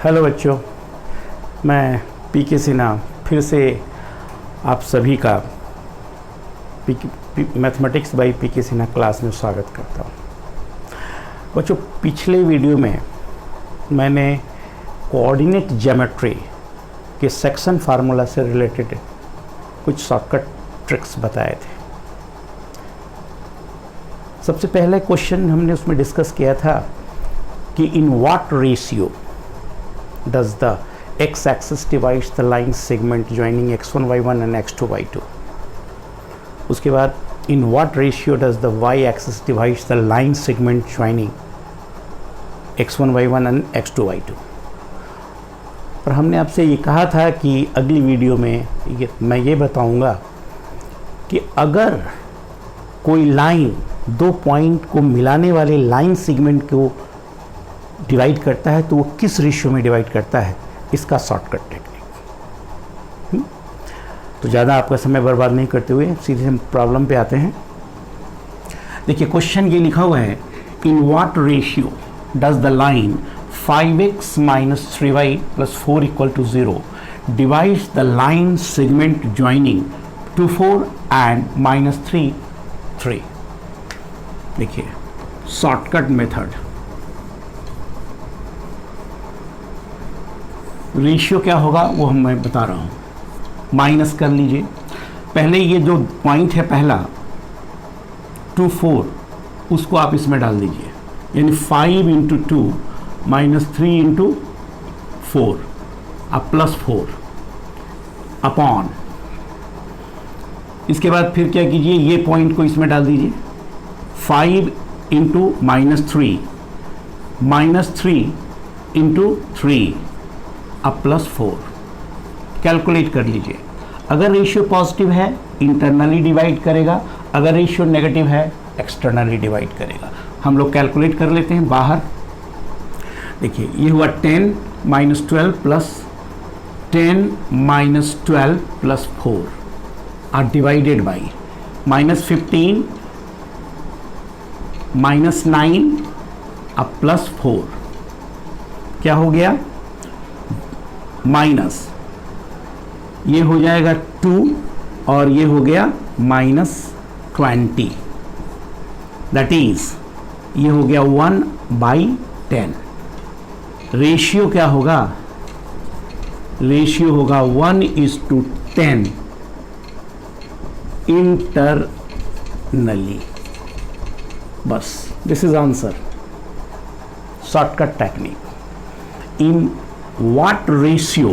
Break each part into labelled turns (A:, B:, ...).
A: Hello बच्चों, मैं पीके सिन्हा फिर से आप सभी का mathematics by PK Sinha class में स्वागत करता हूँ। बच्चों, पिछले वीडियो में मैंने कोऑर्डिनेट ज्योमेट्री के सेक्शन फार्मूला से रिलेटेड कुछ शॉर्टकट ट्रिक्स बताए थे। सबसे पहले क्वेश्चन हमने उसमें डिस्कस किया था कि इन what ratio does the x-axis divides the line segment joining x1 y1 and x2 y2। उसके बाद in what ratio does the y-axis divides the line segment joining x1 y1 and x2 y2। और हमने आपसे ये कहा था कि अगली वीडियो में मैं ये बताऊंगा कि अगर कोई लाइन दो पॉइंट को मिलाने वाले लाइन सेगमेंट को डिवाइड करता है तो वो किस रेशियो में डिवाइड करता है, इसका शॉर्टकट टेक्निक। तो ज़्यादा आपका समय बर्बाद नहीं करते हुए सीधे हम प्रॉब्लम पे आते हैं। देखिए, क्वेश्चन ये लिखा हुआ है, इन what ratio does the line 5x - 3y + 4 = 0 divides the line segment joining 2 4 and -3 3। देखिए, शॉर्टकट मेथड। रेशियो क्या होगा वो मैं बता रहा हूँ। माइनस कर लीजिए, पहले ये जो पॉइंट है पहला 2 4 उसको आप इसमें डाल दीजिए, यानी 5 × 2 -3 × 4 अब +4 अपॉन। इसके बाद फिर क्या कीजिए, ये पॉइंट को इसमें डाल दीजिए, 5 × -3 -3 × 3 अब +4। कैलकुलेट कर लीजिए। अगर रेशियो पॉजिटिव है इंटरनली डिवाइड करेगा, अगर रेशियो नेगेटिव है एक्सटर्नली डिवाइड करेगा। हम लोग कैलकुलेट कर लेते हैं बाहर। देखिए, ये हुआ 10 - 12 + 10 - 12 + 4 आर डिवाइडेड बाई -15 -9 अब +4। क्या हो गया, माइनस ये हो जाएगा 2 और ये हो गया -20, दैट इज ये हो गया 1/10। रेशियो क्या होगा, रेशियो होगा 1:10 इंटरनली। बस, this is answer. Shortcut technique. In what ratio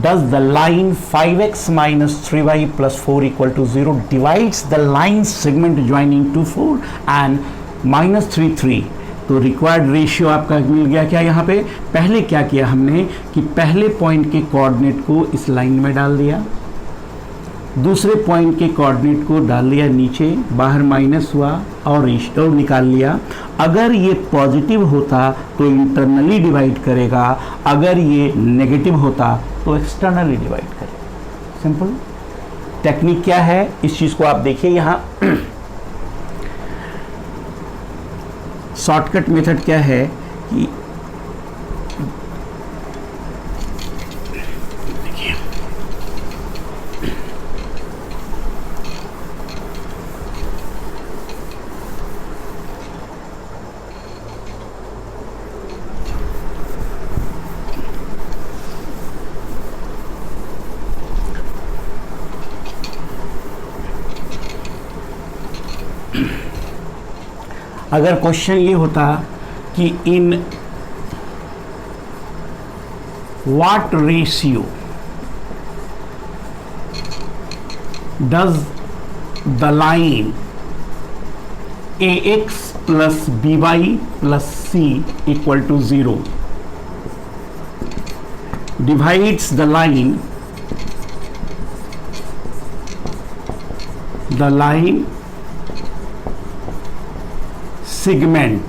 A: does the line 5x - 3y + 4 = 0 divides the line segment joining 2 4 and -3 3। तो रिक्वायर्ड रेशियो आपका मिल गया। क्या यहाँ पे पहले क्या किया हमने कि पहले पॉइंट के कोऑर्डिनेट को इस लाइन में डाल दिया, दूसरे पॉइंट के कोऑर्डिनेट को डाल लिया नीचे, बाहर माइनस हुआ और रेशियो निकाल लिया। अगर ये पॉजिटिव होता तो इंटरनली डिवाइड करेगा, अगर ये नेगेटिव होता तो एक्सटर्नली डिवाइड करेगा। सिंपल टेक्निक क्या है, इस चीज़ को आप देखिए। यहाँ शॉर्टकट मेथड क्या है कि अगर क्वेश्चन ये होता कि इन what ratio does the line ax + by + c = 0 divides the line segment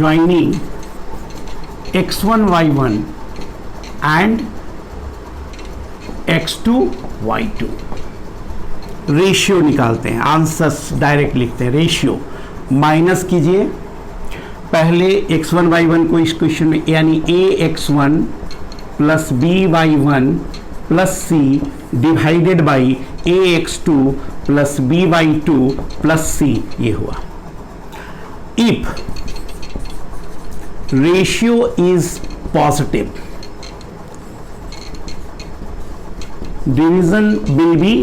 A: joining x1 y1 and x2 y2। Ratio निकालते हैं, आंसर्स डायरेक्ट लिखते हैं। रेशियो माइनस कीजिए पहले x1 y1 को इस क्वेश्चन में यानी ax1 plus by1 plus c divided by ax2 plus by2 plus c, ये हुआ. If ratio is positive, division will be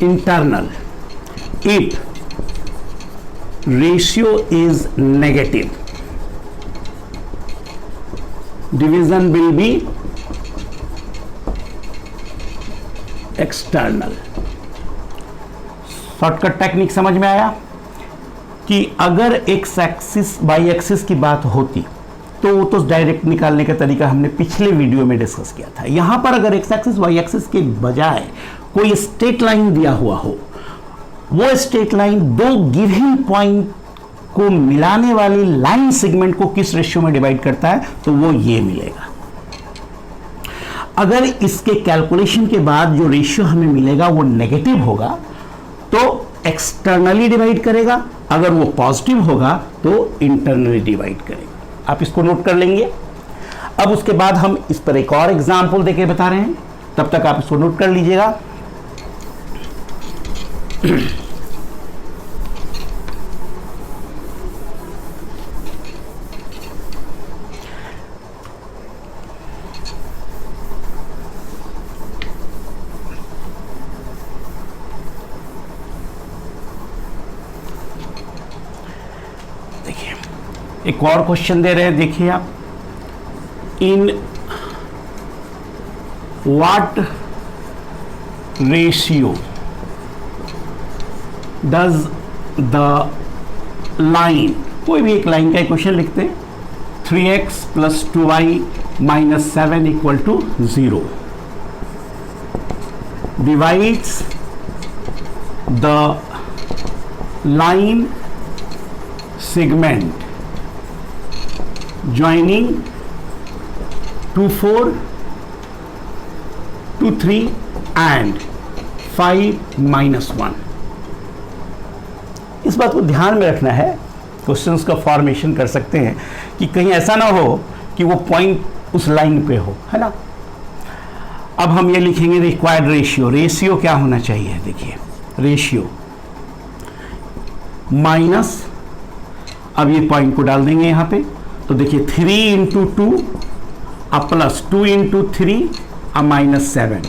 A: internal. If ratio is negative, division will be external. Shortcut technique समझ में आया कि अगर x axis Y axis की बात होती तो वो तो डायरेक्ट निकालने का तरीका हमने पिछले वीडियो में डिस्कस किया था. यहां पर अगर एक्स एक्सिस वाई एक्सिस के बजाय कोई स्ट्रेट लाइन दिया हुआ हो, वो स्ट्रेट लाइन दो गिवन पॉइंट को मिलाने वाली लाइन सेगमेंट को किस रेशियो में डिवाइड करता है, तो वो ये मिलेगा. अगर इसके कैलकुलेशन के बाद जो रेशियो हमें मिलेगा वो नेगेटिव होगा तो एक्सटर्नली डिवाइड करेगा, अगर वो पॉजिटिव होगा तो इंटरनली डिवाइड करेगा. आप इसको नोट कर लेंगे. अब उसके बाद हम इस पर एक और एग्जांपल देके बता रहे हैं, तब तक आप इसको नोट कर लीजिएगा. देखिए एक और क्वेश्चन दे रहे हैं, देखिए आप. In what ratio does the line, कोई भी एक लाइन का क्वेश्चन लिखते हैं, 3x plus 2y minus 7 equal to 0 divides the line segment joining 2 4 2 3 and 5 minus 1. इस बात को ध्यान में रखना है. क्वेश्चंस का फॉर्मेशन कर सकते हैं कि कहीं ऐसा ना हो कि वो पॉइंट उस लाइन पे हो, है ना. अब हम ये लिखेंगे रिक्वायर्ड रेशियो. रेशियो क्या होना चाहिए, देखिए रेशियो माइनस, अब ये पॉइंट को डाल देंगे यहां पे, तो देखिए 3 इंटू 2 अब प्लस 2 इंटू 3 अब माइनस 7,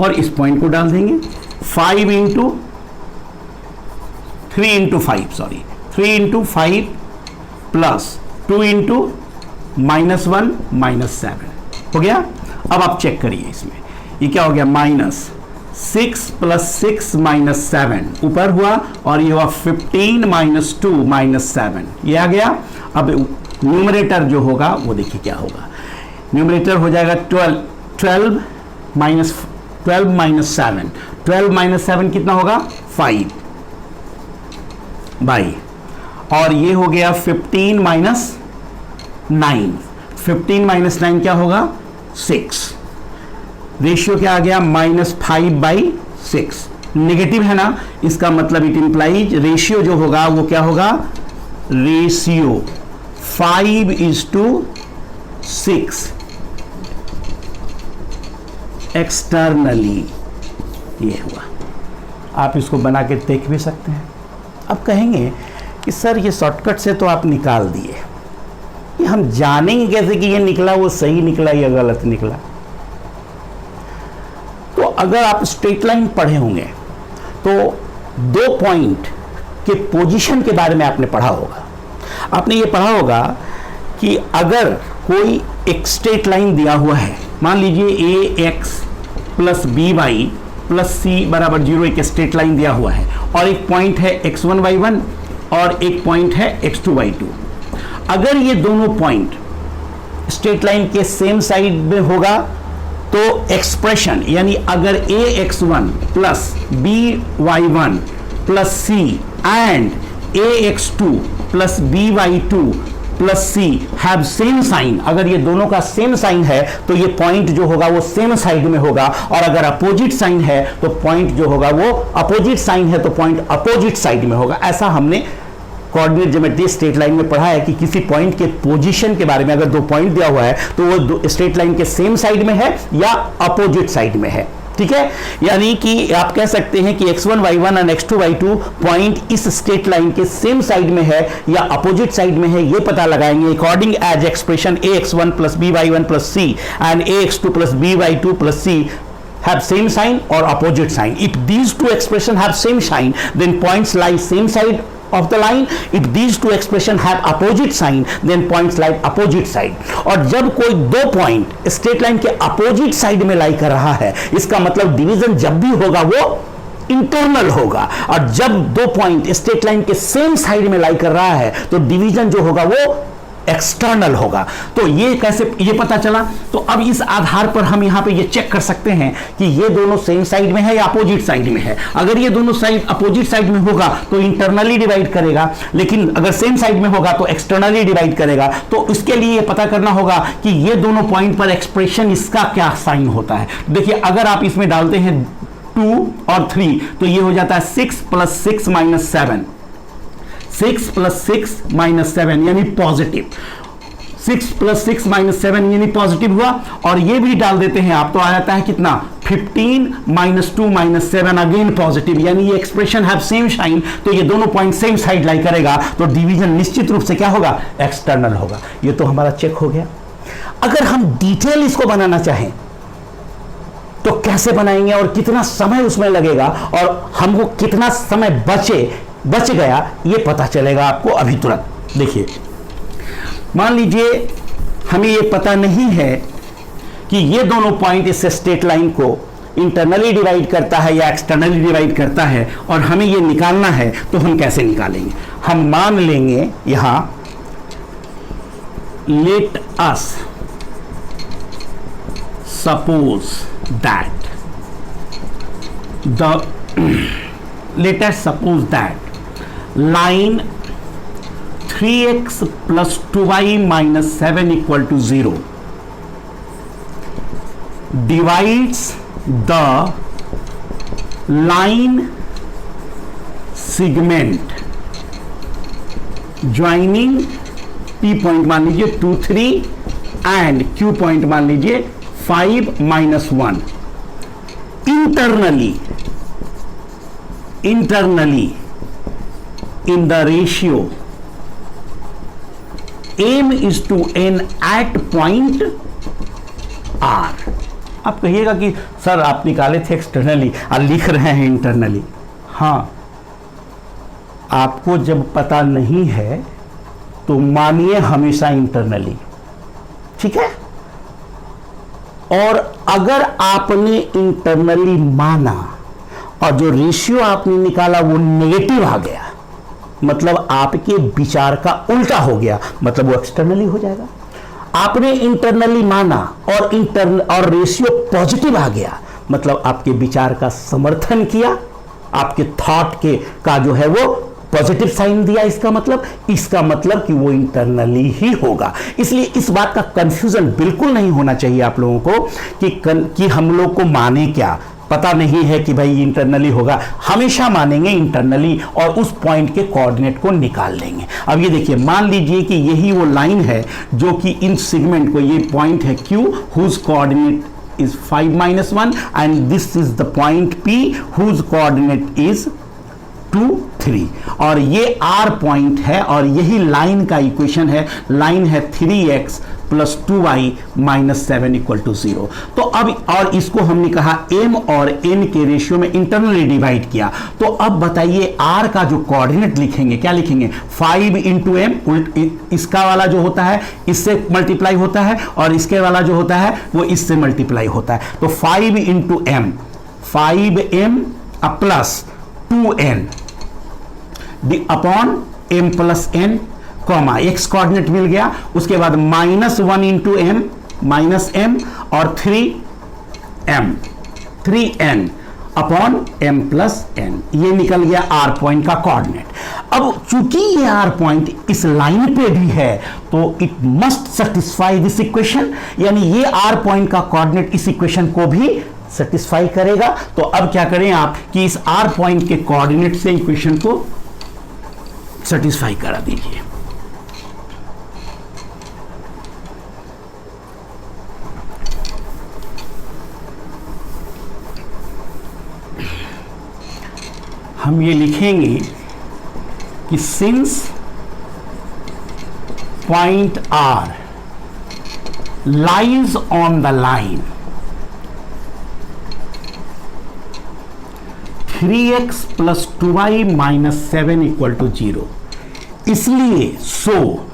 A: और इस पॉइंट को डाल देंगे 5 into 3 into 5 sorry 3 into 5 plus 2 into minus 1 minus 7 हो गया. अब आप चेक करिए इसमें ये क्या हो गया, माइनस 6 प्लस 6 माइनस 7 ऊपर हुआ, और ये हुआ 15 माइनस 2 माइनस 7, ये आ गया. अब न्यूमरेटर जो होगा वो देखिए क्या होगा, न्यूमरेटर हो जाएगा 12 माइनस 7, 12 माइनस 7 कितना होगा 5 बाई, और ये हो गया 15 माइनस 9, 15 माइनस 9 क्या होगा 6. रेशियो क्या आ गया -5/6. नेगेटिव है ना, इसका मतलब इट इंप्लाइज रेशियो जो होगा वो क्या होगा, रेशियो 5:6 एक्सटर्नली, ये हुआ. आप इसको बना के देख भी सकते हैं. अब कहेंगे कि सर ये शॉर्टकट से तो आप निकाल दिए, ये हम जानेंगे कैसे कि ये निकला वो सही निकला या गलत निकला. तो अगर आप स्ट्रेट लाइन पढ़े होंगे तो दो पॉइंट के पोजीशन के बारे में आपने पढ़ा होगा. आपने ये पढ़ा होगा कि अगर कोई एक स्ट्रेट लाइन दिया हुआ है, मान लीजिए ax plus by plus c बराबर 0 एक स्ट्रेट लाइन दिया हुआ है, और एक पॉइंट है x1 y1 और एक पॉइंट है x2 y2. अगर ये दोनों पॉइंट स्ट्रेट लाइन के सेम साइड में होगा तो एक्सप्रेशन यानी अगर ax1 plus by1 plus c and ax2 plus by2 plus C have same sign, अगर ये दोनों का सेम साइन है तो ये पॉइंट जो होगा वो सेम साइड में होगा, और अगर अपोजिट साइन है तो पॉइंट जो होगा वो अपोजिट साइन है तो पॉइंट अपोजिट साइड में होगा। ऐसा हमने कोऑर्डिनेट ज्योमेट्री स्ट्रेट लाइन में पढ़ा है कि किसी पॉइंट के पोजीशन के बारे में, अगर दो पॉइंट दिया हुआ है तो वो स्ट्रेट लाइन के सेम साइड में है या अपोजिट साइड में है। ठीक है, यानी कि आप कह सकते हैं कि x1 y1 और x2 y2 पॉइंट इस स्ट्रेट लाइन के सेम साइड में है या अपोजिट साइड में है, ये पता लगाएंगे according as expression ax1 plus by1 plus c and ax2 plus by2 plus c have same sign or opposite sign. If these two expressions have same sign, then points lie same side of the line. If these two expressions have opposite sign, then points lie opposite side. और जब कोई दो point straight line के opposite side में लाई कर रहा है, इसका मतलब डिवीजन जब भी होगा वो इंटरनल होगा, और जब दो पॉइंट स्ट्रेट लाइन के सेम साइड में लाई कर रहा है तो डिवीजन जो होगा वो एक्सटर्नल होगा। तो ये कैसे ये पता चला? तो अब इस आधार पर हम यहां पे ये चेक कर सकते हैं कि ये दोनों सेम साइड में है या अपोजिट साइड में है। अगर ये दोनों साइड अपोजिट साइड में होगा तो इंटरनली डिवाइड करेगा, लेकिन अगर सेम साइड में होगा तो एक्सटर्नली डिवाइड करेगा। तो इसके लिए ये पता करना होगा कि ये दोनों पॉइंट पर एक्सप्रेशन इसका क्या साइन होता है। देखिए, अगर आप इसमें डालते हैं 2 और 3 तो ये हो जाता है 6 प्लस 6 माइनस 7, 6 प्लस 6 माइनस 7 यानी पॉजिटिव, 6 प्लस 6 माइनस 7 यानी पॉजिटिव हुआ। और ये भी डाल देते हैं आप तो आ जाता है कितना, 15 माइनस 2 माइनस 7 अगेन पॉजिटिव, यानी ये एक्सप्रेशन हैव सेम साइन, तो ये दोनों पॉइंट सेम साइड लाई करेगा, तो डिवीजन निश्चित रूप से क्या होगा, एक्सटर्नल होगा। ये तो हमारा चेक हो गया। अगर हम डिटेल इसको बनाना चाहें तो कैसे बनाएंगे और कितना समय उसमें लगेगा और हमको कितना समय बच गया, ये पता चलेगा आपको अभी तुरंत। देखिए, मान लीजिए हमें ये पता नहीं है कि ये दोनों पॉइंट इस स्ट्रेट लाइन को इंटरनली डिवाइड करता है या एक्सटर्नली डिवाइड करता है, और हमें ये निकालना है, तो हम कैसे निकालेंगे? हम मान लेंगे यहां, let us suppose that let us suppose that line 3x plus 2y minus 7 equal to 0 divides the line segment joining P point मान लीजिए 2 3 and Q point मान लीजिए 5 minus 1 internally in the ratio m is to n at point r। आप कहिएगा कि sir आप निकाले थे एक्सटर्नली और लिख रहे हैं इंटरनली। हाँ, आपको जब पता नहीं है तो मानिए हमेशा इंटरनली, ठीक है। और अगर आपने इंटरनली माना और जो रेशियो आपने निकाला वो नेगेटिव आ गया, मतलब आपके विचार का उल्टा हो गया, मतलब वो एक्सटर्नली हो जाएगा। आपने इंटरनली माना और रेशियो पॉजिटिव आ गया, मतलब आपके विचार का समर्थन किया, आपके थॉट का जो है वो पॉजिटिव साइन दिया। इसका मतलब कि वो इंटरनली ही होगा। इसलिए इस बात का कंफ्यूजन बिल्कुल नहीं होना चाहिए आप लोगों को कि हम लोग को माने क्या, पता नहीं है कि भाई इंटरनली होगा, हमेशा मानेंगे इंटरनली और उस पॉइंट के कोऑर्डिनेट को निकाल लेंगे। अब ये देखिए, मान लीजिए कि यही वो लाइन है जो कि इन सेगमेंट को, ये पॉइंट है Q whose coordinate is 5 minus 1 and this is the point P whose coordinate is 2 3 और ये R पॉइंट है और यही लाइन का इक्वेशन है। लाइन है 3x plus 2y minus 7 equal to 0। तो अब और इसको हमने कहा m और n के रेशियो में इंटरनली डिवाइड किया। तो अब बताइए R का जो कोऑर्डिनेट लिखेंगे, क्या लिखेंगे? 5 इंटू एम, इसका वाला जो होता है इससे मल्टीप्लाई होता है और इसके वाला जो होता है वो इससे मल्टीप्लाई होता है। तो 5 into M, 5m plus 2n upon m plus n comma x coordinate मिल गया। उसके बाद -1 इंटू m और 3n upon m plus n, ये निकल गया r पॉइंट का कोऑर्डिनेट। अब चूंकि ये r पॉइंट इस लाइन पे भी है तो it must satisfy this equation, यानी ये r पॉइंट का कोऑर्डिनेट इस इक्वेशन को भी सेटिस्फाई करेगा। तो अब क्या करें आप कि इस r पॉइंट के कोऑर्डिनेट से इक्वेशन को सेटिस्फाई करा दीजिए। हम ये लिखेंगे कि since point R lies on the line 3x plus 2y minus 7 equal to 0, इसलिए सो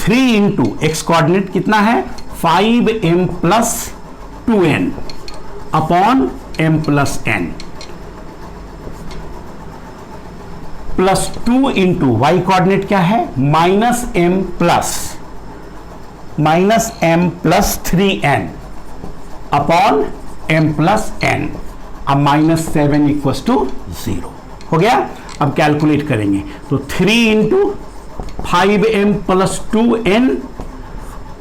A: 3 इंटू एक्स कोऑर्डिनेट कितना है 5m plus 2n upon m plus n plus 2 into y coordinate क्या है -m plus 3n upon m plus n, अब -7 equals to 0 हो गया। अब calculate करेंगे तो 3 इंटू 5m प्लस 2n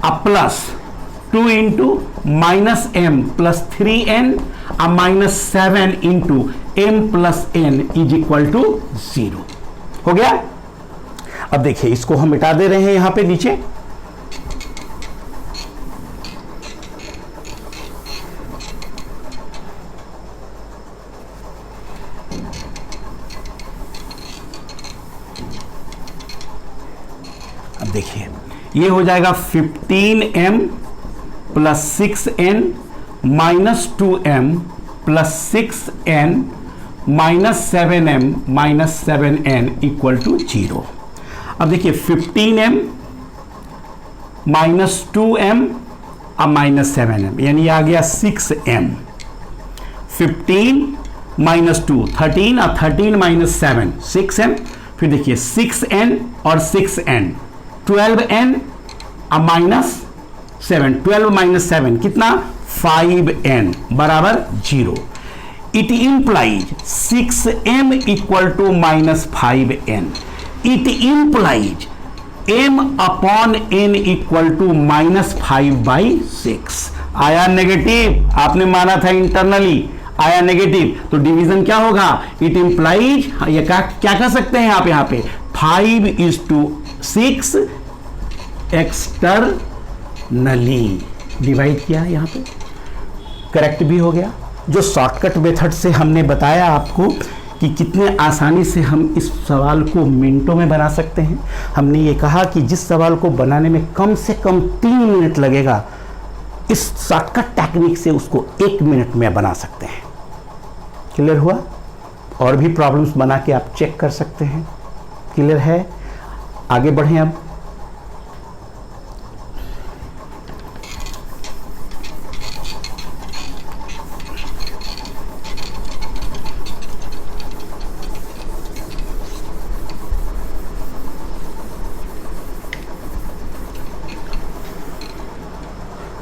A: अब plus 2 into -m plus 3n अब -7 into m plus n is equal to 0 हो गया। अब देखिए इसको हम मिटा दे रहे हैं यहां पे नीचे, अब देखिए ये हो जाएगा 15m plus 6n minus 2m plus 6n minus 7m minus 7n equal to 0। अब देखिए 15m माइनस 2m अब माइनस 7m, यानी आ गया 6m। 15 माइनस 2 13 और 13 माइनस 7 6m, फिर देखिए 6n और 6n 12n अब माइनस 7, 12 माइनस 7 कितना 5n बराबर 0। It implies 6m equal to minus 5n, it implies m upon n equal to minus 5/6। आया नेगेटिव, आपने माना था इंटरनली आया नेगेटिव, तो डिवीजन क्या होगा इट इंप्लाइज, ये क्या कह सकते हैं आप यहाँ पे 5:6 एक्सटर्नली डिवाइड किया, यहाँ पे करेक्ट भी हो गया। जो शॉर्टकट मेथड से हमने बताया आपको कि कितने आसानी से हम इस सवाल को मिनटों में बना सकते हैं। हमने ये कहा कि जिस सवाल को बनाने में कम से कम 3 मिनट लगेगा, इस शॉर्टकट टेक्निक से उसको 1 मिनट में बना सकते हैं। क्लियर हुआ? और भी प्रॉब्लम्स बना के आप चेक कर सकते हैं। क्लियर है? आगे बढ़ें अब।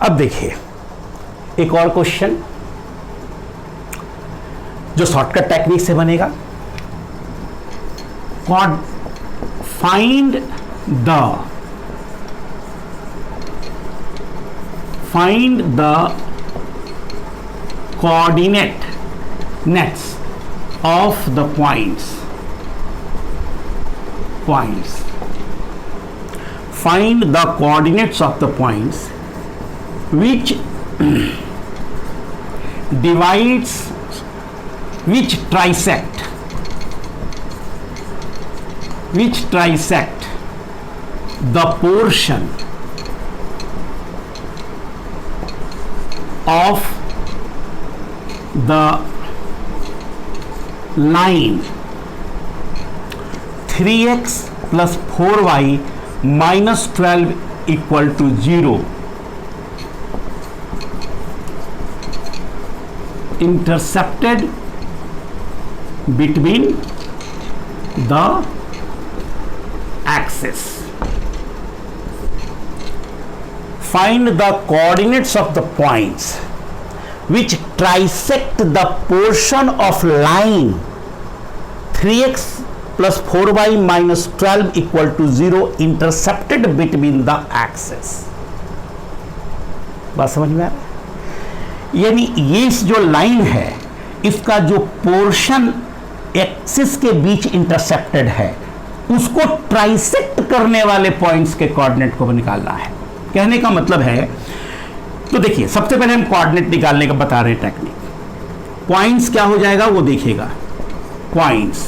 A: अब देखिए एक और क्वेश्चन जो शॉर्टकट टेक्निक से बनेगा। Find the coordinates of the points. Find the coordinates of the points which trisect the portion of the line 3x plus 4y minus 12 equal to 0 intercepted between the axis. Find the coordinates of the points which trisect the portion of line 3x plus 4y minus 12 equal to 0 intercepted between the axes। बात समझ में आ रहा है? यानी ये जो line है इसका जो पोर्शन एक्सिस के बीच इंटरसेप्टेड है उसको ट्राइसेक्ट करने वाले पॉइंट्स के कोऑर्डिनेट को निकालना है। कहने का मतलब है, तो देखिए सबसे पहले हम कोऑर्डिनेट निकालने का बता रहे हैं टेक्निक। पॉइंट्स क्या हो जाएगा वो देखिएगा। पॉइंट्स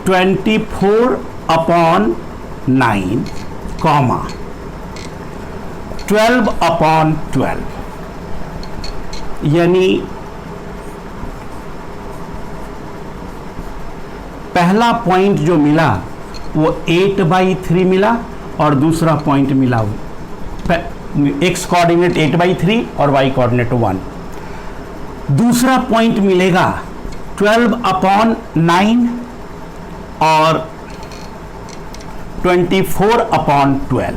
A: 24/9 कॉमा 12/12, यानी पहला पॉइंट जो मिला वो 8/3 मिला और दूसरा पॉइंट मिला वो एक्स कोऑर्डिनेट 8/3 और वाई कोऑर्डिनेट 1। दूसरा पॉइंट मिलेगा 12/9 और 24/12,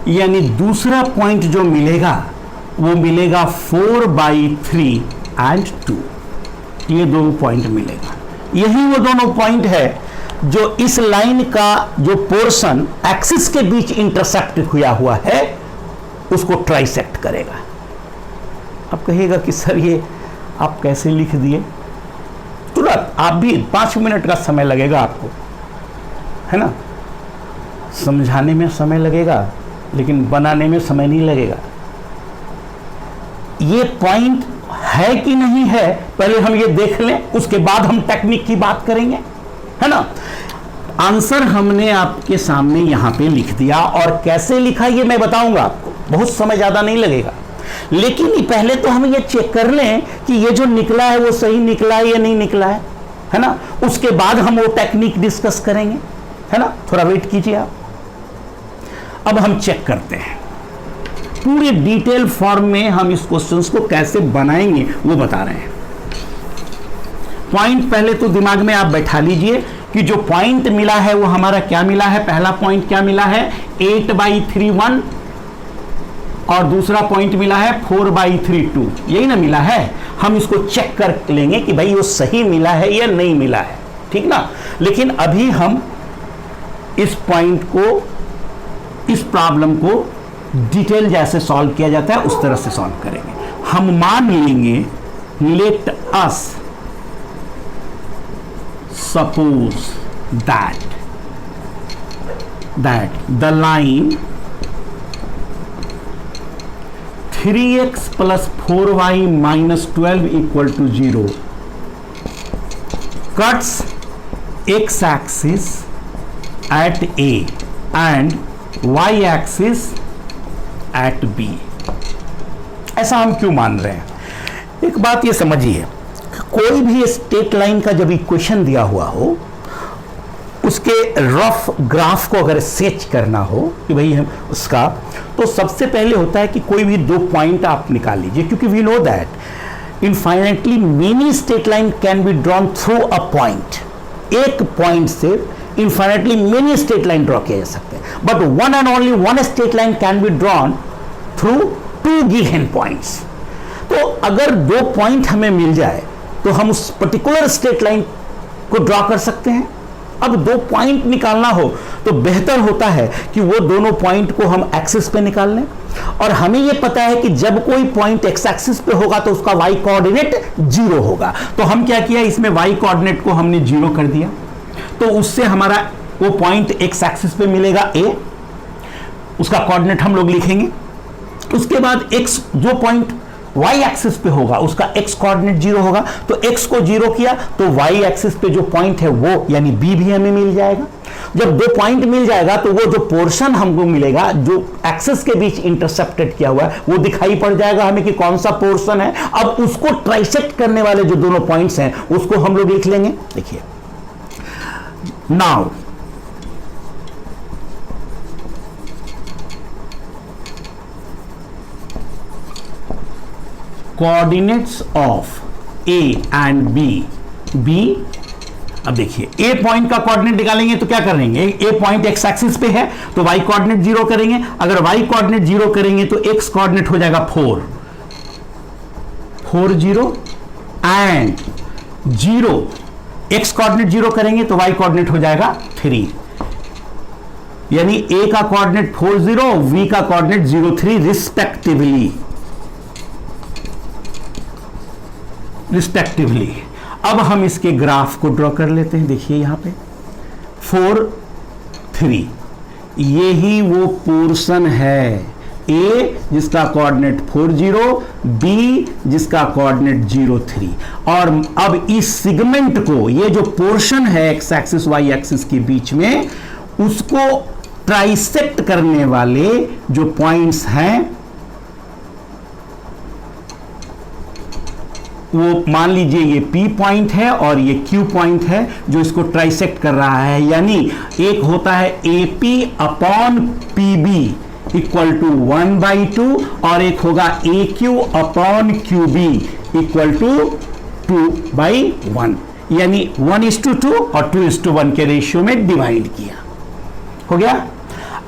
A: यानी दूसरा पॉइंट जो मिलेगा वो मिलेगा 4/3 एंड 2। ये दो पॉइंट मिलेगा। यही वो दोनों पॉइंट है जो इस लाइन का जो पोर्शन एक्सिस के बीच इंटरसेक्ट हुआ हुआ है उसको ट्राइसेक्ट करेगा। अब कहिएगा कि सर ये आप कैसे लिख दिए? तुरंत आप भी 5 मिनट का समय लगेगा आपको, है ना? समझाने में समय लगेगा लेकिन बनाने में समय नहीं लगेगा। ये पॉइंट है कि नहीं है पहले हम ये देख लें, उसके बाद हम टेक्निक की बात करेंगे, है ना? आंसर हमने आपके सामने यहां पे लिख दिया और कैसे लिखा ये मैं बताऊंगा आपको, बहुत समय ज्यादा नहीं लगेगा। लेकिन पहले तो हम ये चेक कर लें कि ये जो निकला है वो सही निकला है या नहीं निकला है ना? उसके बाद हम वो टेक्निक डिस्कस करेंगे, है ना? थोड़ा वेट कीजिए आप। अब हम चेक करते हैं पूरे डिटेल फॉर्म में हम इस क्वेश्चंस को कैसे बनाएंगे वो बता रहे हैं। पॉइंट पहले तो दिमाग में आप बैठा लीजिए कि जो पॉइंट मिला है वो हमारा क्या मिला है। पहला पॉइंट क्या मिला है 8/3 1 और दूसरा पॉइंट मिला है 4/3 2, यही ना मिला है। हम इसको चेक कर लेंगे कि भाई वो सही मिला है या नहीं मिला है, ठीक ना? लेकिन अभी हम इस पॉइंट को, इस प्रॉब्लम को डिटेल जैसे सॉल्व किया जाता है उस तरह से सॉल्व करेंगे। हम मान लेंगे, let us suppose that the line 3x plus 4y minus 12 equal to 0 cuts x axis at A and y axis at B। ऐसा हम क्यों मान रहे हैं? एक बात ये समझिए, कोई भी स्ट्रेट लाइन का जब इक्वेशन दिया हुआ हो उसके रफ ग्राफ को अगर स्केच करना हो कि भाई हम उसका, तो सबसे पहले होता है कि कोई भी दो पॉइंट आप निकाल लीजिए, क्योंकि we know that infinitely many straight line can be drawn through a point. एक पॉइंट से infinitely many straight line draw किए जा सकते हैं, but one and only one straight line can be drawn through 2 given points. तो अगर दो point हमें मिल जाए तो हम उस पर्टिकुलर स्ट्रेट लाइन को ड्रॉ कर सकते हैं। अब दो पॉइंट निकालना हो तो बेहतर होता है कि वो दोनों पॉइंट को हम एक्सिस पे निकाल लें, और हमें ये पता है कि जब कोई पॉइंट एक्स एक्सिस पे होगा तो उसका वाई कोऑर्डिनेट 0 होगा। तो हम क्या किया, इसमें वाई कोऑर्डिनेट को हमने 0 कर दिया, तो उससे हमारा वो पॉइंट एक्स एक्सिस पे मिलेगा ए, उसका कोऑर्डिनेट हम लोग लिखेंगे। उसके बाद एक्स जो पॉइंट y एक्सिस पे होगा उसका x कोऑर्डिनेट 0 होगा, तो x को 0 किया तो y एक्सिस पे जो पॉइंट है वो यानी b भी हमें मिल जाएगा। जब दो पॉइंट मिल जाएगा तो वो जो पोर्शन हमको मिलेगा जो एक्सिस के बीच इंटरसेप्टेड किया हुआ है वो दिखाई पड़ जाएगा हमें कि कौन सा पोर्शन है। अब उसको ट्राइसेक्ट करने वाले जो दोनों पॉइंट्स हैं उसको हम लोग लिख लेंगे। देखिए now coordinates of A and B अब देखिए ए पॉइंट का कोऑर्डिनेट निकालेंगे तो क्या करेंगे, ए पॉइंट एक्स एक्सिस पे है तो वाई कोऑर्डिनेट 0 करेंगे, अगर वाई कोऑर्डिनेट 0 करेंगे तो एक्स कोऑर्डिनेट हो जाएगा 4 0 एंड 0, एक्स कोऑर्डिनेट 0 करेंगे तो वाई कोऑर्डिनेट हो जाएगा 3, यानी ए का कोऑर्डिनेट 4 0, वी का कोऑर्डिनेट 0 3 रिस्पेक्टिवली। अब हम इसके ग्राफ को ड्रॉ कर लेते हैं। देखिए यहां पे 4 3, यही वो पोर्शन है, ए जिसका कोऑर्डिनेट 4 0, बी जिसका कोऑर्डिनेट 0 3, और अब इस सेगमेंट को, ये जो पोर्शन है एक्स एक्सिस वाई एक्सिस के बीच में, उसको ट्राइसेक्ट करने वाले जो पॉइंट्स हैं वो मान लीजिए ये P पॉइंट है और ये Q पॉइंट है जो इसको ट्राइसेक्ट कर रहा है, यानी एक होता है AP upon PB equal to 1/2 और एक होगा AQ upon QB equal to 2/1, यानी 1:2 और 2:1 के रेशियो में डिवाइड किया, हो गया।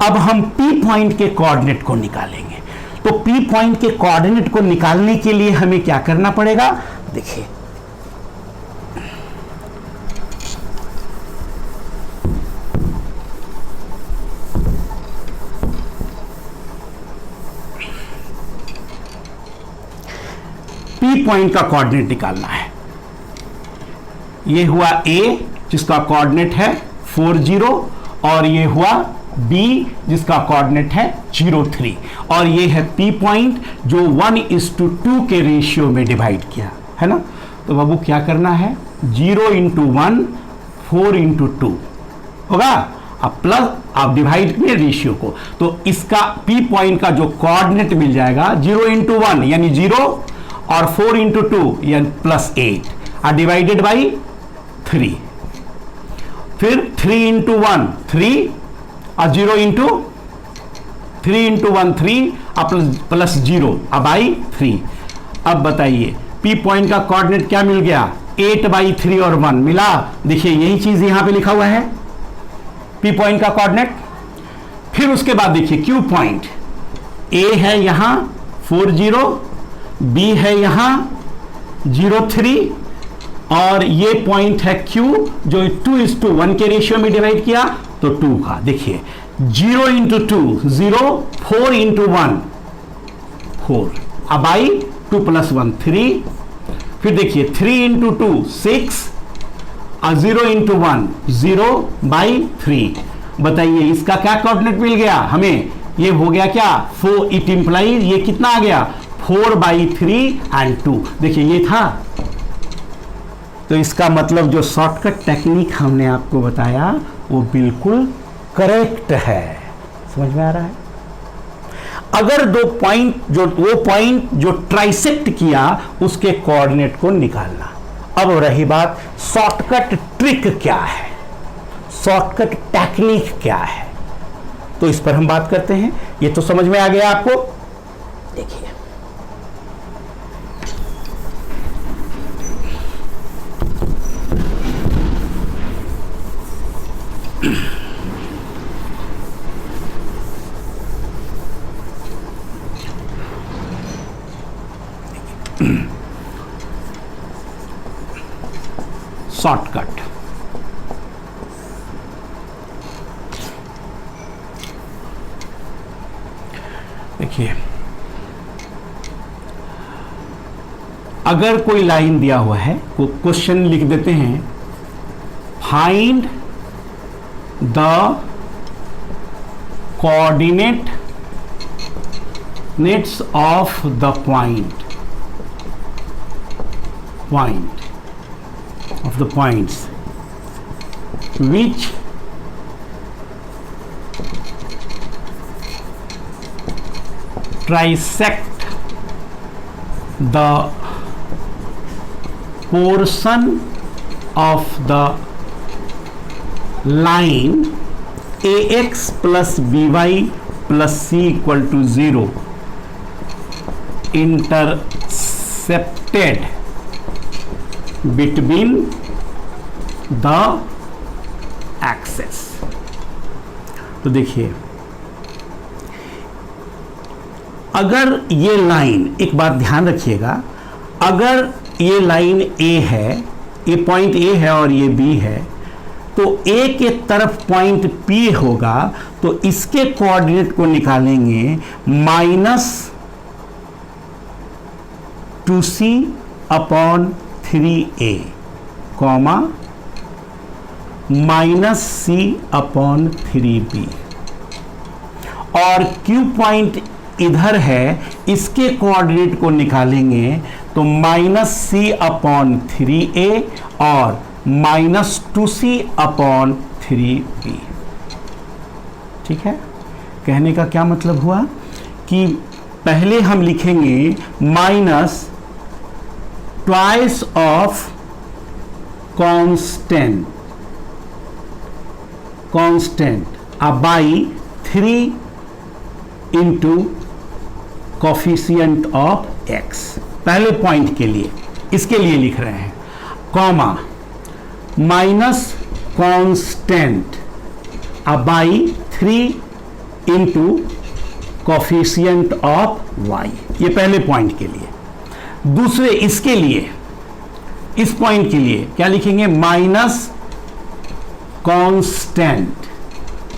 A: अब हम P पॉइंट के कोऑर्डिनेट को निकालेंगे, तो P पॉइंट के कोऑर्डिनेट को निकालने के लिए हमें क्या करना पड़ेगा, देखिए P पॉइंट का कोऑर्डिनेट निकालना है। ये हुआ A जिसका कोऑर्डिनेट है 4 0 और ये हुआ B जिसका कोऑर्डिनेट है 0 3 और ये है P पॉइंट जो 1:2 के रेशियो में डिवाइड किया है ना। तो बाबू क्या करना है, 0 × 1 4 × 2 होगा, अब प्लस आप डिवाइड किए रेशियो को, तो इसका P पॉइंट का जो कोऑर्डिनेट मिल जाएगा 0 × 1 यानी 0 और 4 × 2 यानी +8 और डिवाइडेड बाई 3, फिर 3 × 1 3 और 0 × 3 × 1 3 और +0 अब आई 3। अब बताइए P पॉइंट का कोऑर्डिनेट क्या मिल गया, 8/3 और 1 मिला। देखिए यही चीज यहां पे लिखा हुआ है P पॉइंट का कोऑर्डिनेट। फिर उसके बाद देखिए Q पॉइंट, A है यहां 4 0, B है यहां 0 3 और ये पॉइंट है Q जो 2:1 के रेशियो में डिवाइड किया तो 2 का। देखिए 0 × 2 0, 4 × 1 4, अब आई 2 + 1 3, फिर देखिए 3 × 2 6 और 0 × 1 0/3। बताइए इसका क्या कोऑर्डिनेट मिल गया हमें, ये हो गया क्या 4, इट इंप्लाइज ये कितना आ गया 4/3 एंड 2। देखिए ये था, तो इसका मतलब जो शॉर्टकट टेक्निक हमने आपको बताया वो बिल्कुल करेक्ट है। समझ में आ रहा है। अगर वो पॉइंट जो ट्राइसेक्ट किया उसके कोऑर्डिनेट को निकालना। अब रही बात शॉर्टकट ट्रिक क्या है, शॉर्टकट टेक्निक क्या है, तो इस पर हम बात करते हैं। ये तो समझ में आ गया आपको। देखिए शॉर्टकट, देखिए अगर कोई लाइन दिया हुआ है, क्वेश्चन लिख देते हैं, find the coordinate nets of the point of the points which trisect the portion of the line ax plus by plus c equal to 0 intercepted between the axes. तो देखिए, अगर ये लाइन, एक बात ध्यान रखिएगा, अगर ये लाइन ए है, ये पॉइंट ए है और ये बी है, तो ए के तरफ पॉइंट पी होगा, तो इसके कोऑर्डिनेट को निकालेंगे -2c upon 3a comma -c upon 3b, और Q पॉइंट इधर है, इसके कोऑर्डिनेट को निकालेंगे तो -c अपॉन 3a और -2c अपॉन 3b। ठीक है, कहने का क्या मतलब हुआ कि पहले हम लिखेंगे minus twice of constant by 3 into coefficient of x, पहले पॉइंट के लिए, इसके लिए लिख रहे हैं, comma minus constant by 3 into coefficient of y, ये पहले पॉइंट के लिए। दूसरे इसके लिए, इस पॉइंट के लिए क्या लिखेंगे, minus constant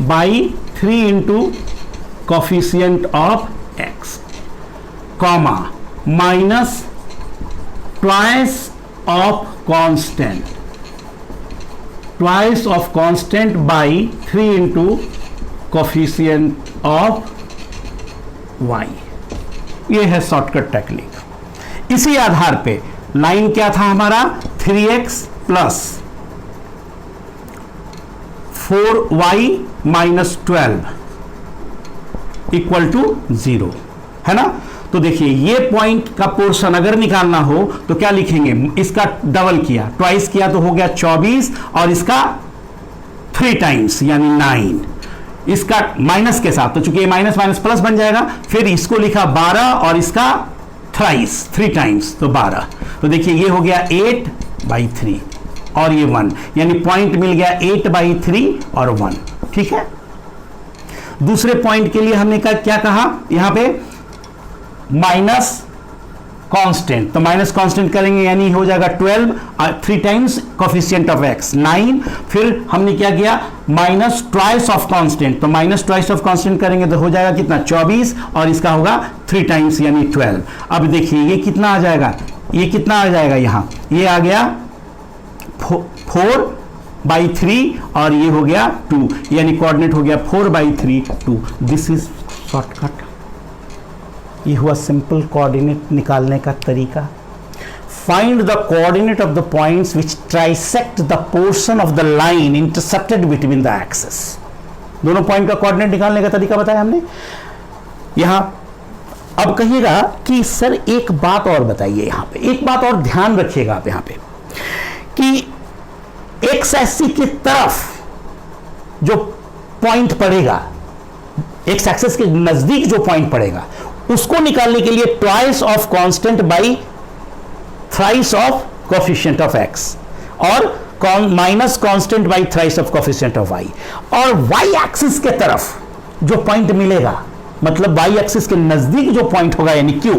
A: by 3 into coefficient of x, comma minus twice of constant by 3 into coefficient of y। ये है शॉर्टकट टेक्निक। इसी आधार पे लाइन क्या था हमारा, 3x plus 4y minus 12 equal to 0, है ना। तो देखिए, ये पॉइंट का पोर्शन अगर निकालना हो तो क्या लिखेंगे, इसका डबल किया, ट्वाइस किया तो हो गया 24, और इसका 3 टाइम्स यानी 9, इसका माइनस के साथ, तो चूंकि ये माइनस माइनस प्लस बन जाएगा, फिर इसको लिखा 12 और इसका थ्राइस 3 टाइम्स तो 12। तो देखिए, ये हो गया 8/3 और ये 1, यानी पॉइंट मिल गया 8/3 और 1। ठीक है, दूसरे पॉइंट के लिए हमने क्या कहा, यहां पे माइनस कांस्टेंट, तो माइनस कांस्टेंट करेंगे यानी हो जाएगा 12, 3 टाइम्स कोफिशिएंट ऑफ x 9, फिर हमने क्या किया, माइनस ट्वाइस ऑफ कांस्टेंट, तो माइनस ट्वाइस ऑफ कांस्टेंट करेंगे तो हो जाएगा कितना, 24, और इसका होगा 3 टाइम्स यानी 12। अब देखिए ये कितना आ जाएगा, ये कितना आ जाएगा, यहां ये आ गया 4/3 और ये हो गया 2, यानी कोऑर्डिनेट हो गया 4/3 2। This is shortcut. ये हुआ सिंपल कोऑर्डिनेट निकालने का तरीका। Find the coordinate of the points which trisect the portion of the line intercepted between the axes. दोनों पॉइंट का कोऑर्डिनेट निकालने का तरीका बताया हमने यहां। अब कहिएगा कि सर एक बात और बताइए, यहां पे एक बात और ध्यान रखिएगा आप यहां पे कि एक्स एक्सिस की तरफ जो पॉइंट पड़ेगा, एक्स एक्सिस के नजदीक जो पॉइंट पड़ेगा, उसको निकालने के लिए twice of constant by thrice of coefficient of X और minus constant by thrice of coefficient of Y, और वाई एक्सिस के तरफ जो पॉइंट मिलेगा, मतलब वाई एक्सिस के नजदीक जो पॉइंट होगा यानी क्यू,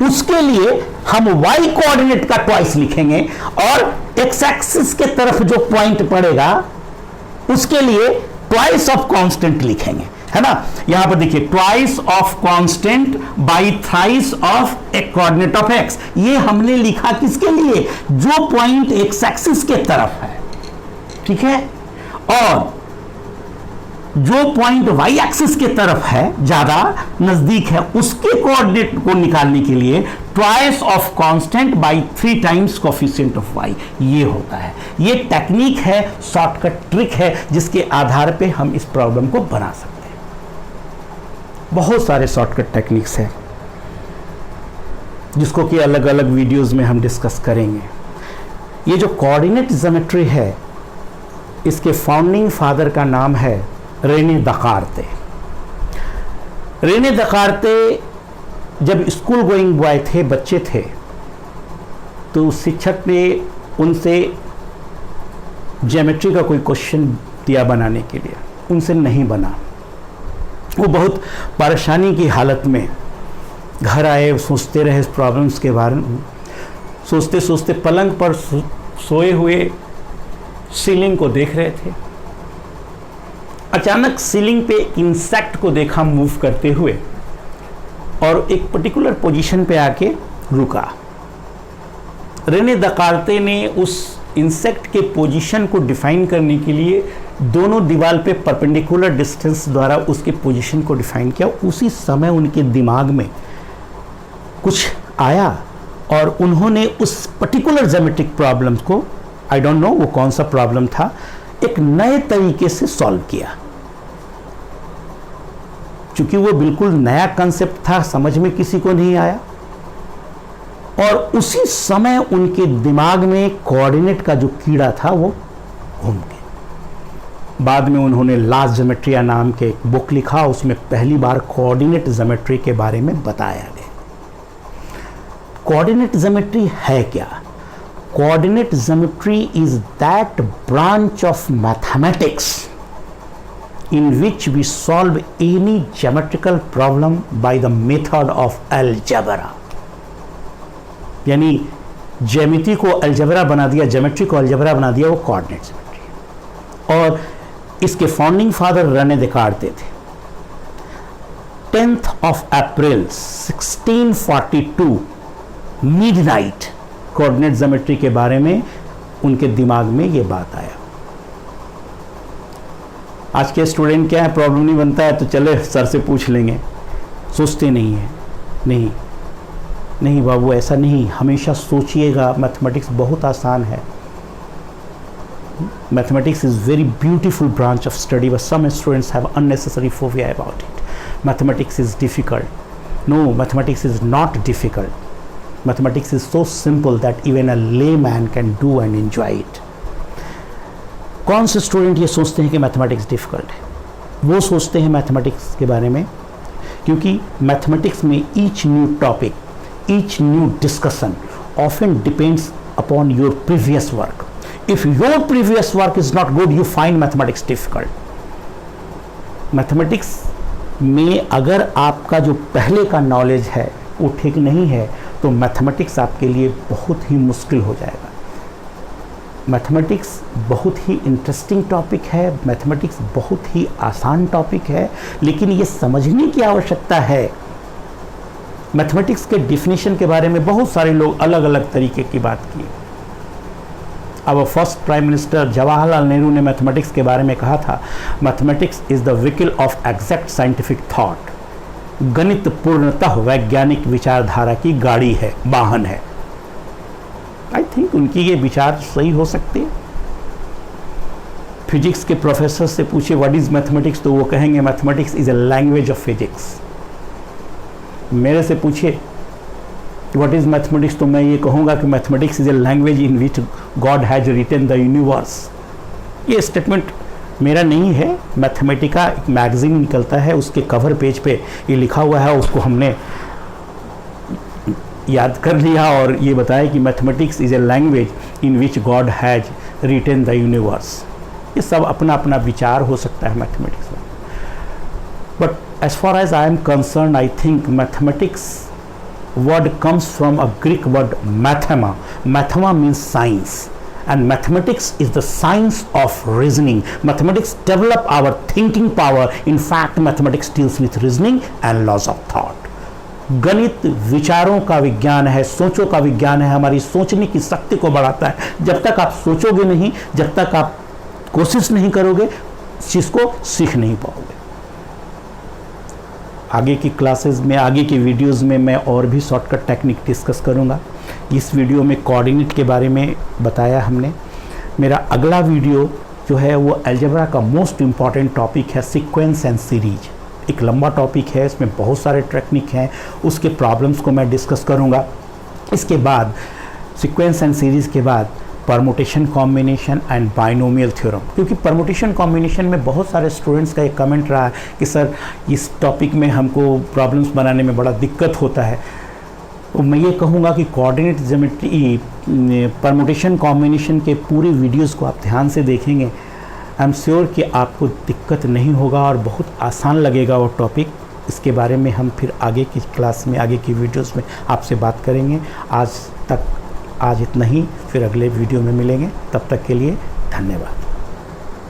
A: उसके लिए हम वाई कोऑर्डिनेट का ट्वाइस लिखेंगे, और एक्स एक्सिस के तरफ जो पॉइंट पड़ेगा उसके लिए ट्वाइस ऑफ कांस्टेंट लिखेंगे, है ना। यहां पर देखिए, twice of constant by thrice of A coordinate of x, ये हमने लिखा किसके लिए, जो पॉइंट एक्स एक्सिस के तरफ है, ठीक है, और जो पॉइंट वाई एक्सिस के तरफ है, ज्यादा नजदीक है, उसके कोऑर्डिनेट को निकालने के लिए twice of constant by 3 times coefficient of y, ये होता है। ये टेक्निक है, शॉर्टकट ट्रिक है, जिसके आधार पे हम इस प्रॉब्लम को बना सकते हैं। बहुत सारे शॉर्टकट टेक्निक्स हैं जिसको कि अलग अलग वीडियोस में हम डिस्कस करेंगे। ये जो कोऑर्डिनेट ज्योमेट्री है, इसके फाउंडिंग फादर का नाम है रेने दकार्ते। रेने दकार्ते जब स्कूल गोइंग बॉय थे, बच्चे थे, तो शिक्षक ने उनसे ज्योमेट्री का कोई क्वेश्चन दिया बनाने के लिए, उनसे नहीं बना। वो बहुत परेशानी की हालत में घर आए, सोचते रहे इस प्रॉब्लम्स के बारे में, सोचते सोचते पलंग पर सोए हुए सीलिंग को देख रहे थे। अचानक सीलिंग पे इंसेक्ट को देखा मूव करते हुए और एक पर्टिकुलर पोजीशन पे आके रुका। रेने दकार्ते ने उस इंसेक्ट के पोजीशन को डिफाइन करने के लिए दोनों दीवार पे परपेंडिकुलर डिस्टेंस द्वारा उसके पोजीशन को डिफाइन किया। उसी समय उनके दिमाग में कुछ आया और उन्होंने उस पर्टिकुलर ज्योमेट्रिक प्रॉब्लम को, आई डोंट नो वो कौन सा प्रॉब्लम था, एक नए तरीके से सॉल्व किया। क्योंकि वो बिल्कुल नया कंसेप्ट था, समझ में किसी को नहीं आया, और उसी समय उनके दिमाग में कोऑर्डिनेट का जो कीड़ा था वो घूम गया। बाद में उन्होंने लास्ट ज्योमेट्रिया नाम के एक बुक लिखा, उसमें पहली बार कोऑर्डिनेट ज्योमेट्री के बारे में बताया गया। कोऑर्डिनेट ज्योमेट्री है क्या? Coordinate geometry is that branch of mathematics in which we solve any geometrical problem by the method of algebra। यानी ज्यामिति को अलजेब्रा बना दिया, ज्योमेट्री को अलजेब्रा बना दिया, वो कोऑर्डिनेट ज्योमेट्री। और इसके फाउंडिंग फादर रेने देकार्ते थे। 10th of April 1642 midnight coordinate geometry के बारे में उनके दिमाग में ये बात आया। आज के स्टूडेंट क्या है, प्रॉब्लम नहीं बनता है तो चले सर से पूछ लेंगे, सोचते नहीं है। नहीं नहीं बाबू, ऐसा नहीं, हमेशा सोचिएगा। मैथमेटिक्स बहुत आसान है। Mathematics is very beautiful branch of study, but some students have unnecessary phobia about it. Mathematics is difficult. No, mathematics is not difficult. Mathematics is so simple that even a layman can do and enjoy it. कौन से student ये सोचते हैं कि mathematics difficult है? वो सोचते हैं मैथमेटिक्स के बारे में क्योंकि मैथमेटिक्स में each new topic, each new discussion often depends upon your previous work. If your previous work is not good, you find mathematics difficult. Mathematics में अगर आपका जो पहले का नॉलेज है वो ठीक नहीं है तो मैथमेटिक्स आपके लिए बहुत ही मुश्किल हो जाएगा। मैथमेटिक्स बहुत ही इंटरेस्टिंग टॉपिक है, मैथमेटिक्स बहुत ही आसान टॉपिक है, लेकिन ये समझने की आवश्यकता है। मैथमेटिक्स के डिफिनीशन के बारे में बहुत सारे लोग अलग अलग तरीके की बात की। अब first prime minister Jawaharlal Nehru ने मैथमेटिक्स के बारे में कहा था, mathematics is the vehicle of exact scientific thought. गणित पूर्णतः वैज्ञानिक विचारधारा की गाड़ी है, वाहन है। आई थिंक उनकी ये विचार सही हो सकते हैं। फिजिक्स के प्रोफेसर से पूछे व्हाट इज मैथमेटिक्स, तो वो कहेंगे mathematics is a language of physics. मेरे से पूछे व्हाट इज मैथमेटिक्स, तो मैं ये कहूँगा कि mathematics is a language in which God has written the universe. ये स्टेटमेंट मेरा नहीं है, मैथमेटिका एक मैगजीन निकलता है, उसके कवर पेज पे ये लिखा हुआ है, उसको हमने याद कर लिया और ये बताया कि mathematics is a language in which God has written the universe. ये सब अपना अपना विचार हो सकता है मैथमेटिक्स में, but as far as I am concern, I think mathematics word comes from a Greek word mathema. Mathema means science, and mathematics is the science of reasoning. Mathematics develop our thinking power. In fact, mathematics deals with reasoning and laws of thought. गणित विचारों का विज्ञान है, सोचों का विज्ञान है, हमारी सोचने की शक्ति को बढ़ाता है। जब तक आप सोचोगे नहीं, जब तक आप कोशिश नहीं करोगे, चीज़ को सीख नहीं पाओगे। आगे की क्लासेस में, आगे की वीडियोस में मैं और भी शॉर्टकट टेक्निक डिस्कस करूंगा। इस वीडियो में कोऑर्डिनेट के बारे में बताया हमने। मेरा अगला वीडियो जो है वो अलजेब्रा का मोस्ट इम्पॉर्टेंट टॉपिक है, सीक्वेंस एंड सीरीज। एक लंबा टॉपिक है, इसमें बहुत सारे टेक्निक हैं, उसके प्रॉब्लम्स को मैं डिस्कस करूंगा। इसके बाद सीक्वेंस एंड सीरीज के बाद permutation combination and binomial theorem, क्योंकि परमुटेशन कॉम्बिनेशन में बहुत सारे स्टूडेंट्स का एक कमेंट रहा है कि सर इस टॉपिक में हमको प्रॉब्लम्स बनाने में बड़ा दिक्कत होता है। मैं ये कहूँगा कि कोऑर्डिनेट ज्योमेट्री परमुटेशन कॉम्बिनेशन के पूरे वीडियोस को आप ध्यान से देखेंगे, आई एम श्योर कि आपको दिक्कत नहीं होगा और बहुत आसान लगेगा वो टॉपिक। इसके बारे में हम फिर आगे की क्लास में, आगे की वीडियोस में आपसे बात करेंगे। आज इतना ही, फिर अगले वीडियो में मिलेंगे। तब तक के लिए धन्यवाद।